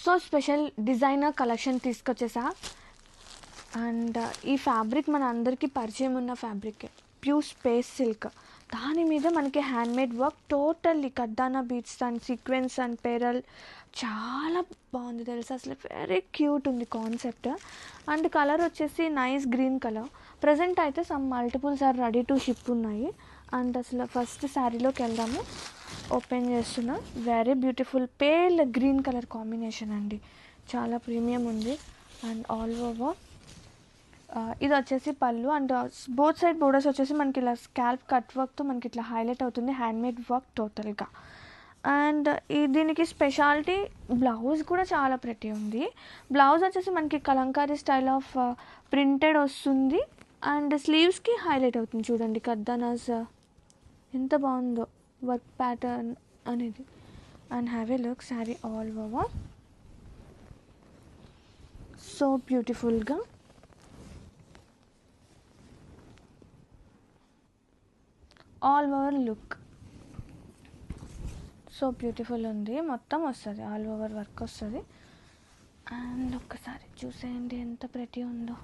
So special designer collection తీసుకొచ్చేసా. And ఈ fabric మన అందరికీ పరిచయం ఉన్న ఫ్యాబ్రికే, ప్యూర్ స్పేస్ సిల్క్. దాని మీద మనకి handmade work, totally kardana beads and sequins and pearl, చాలా బాగుంది తెలుసా. అసలు వెరీ క్యూట్ ఉంది కాన్సెప్ట్. అండ్ కలర్ వచ్చేసి నైస్ గ్రీన్ కలర్. ప్రజెంట్ అయితే some multiples are ready to ship ఉన్నాయి. అండ్ అసలు ఫస్ట్ శారీలోకి వెళ్దాము. ఓపెన్ చేస్తున్నా. Very beautiful pale green colour combination అండి, చాలా ప్రీమియం ఉంది. అండ్ ఆల్ ఓవర్ ఇది వచ్చేసి పళ్ళు. అండ్ బోత్ సైడ్ బోర్డర్స్ వచ్చేసి మనకి ఇలా స్కాల్ప్ కట్ వర్క్తో మనకి ఇట్లా హైలైట్ అవుతుంది, హ్యాండ్మేడ్ వర్క్ టోటల్గా. అండ్ దీనికి స్పెషాలిటీ బ్లౌజ్ కూడా చాలా ప్రెటీ ఉంది. బ్లౌజ్ వచ్చేసి మనకి కలంకారీ స్టైల్ ఆఫ్ ప్రింటెడ్ వస్తుంది. అండ్ స్లీవ్స్కి హైలైట్ అవుతుంది చూడండి, కర్దానాస్ ఎంత బాగుందో వర్క్ ప్యాటర్న్ అనేది. And have a look sari all over, so బ్యూటిఫుల్గా. All over look so beautiful ఉంది, మొత్తం వస్తుంది ఆల్ ఓవర్ వర్క్ వస్తుంది. అండ్ ఒక్కసారి చూసేయండి ఎంత ప్రెటీ ఉందో.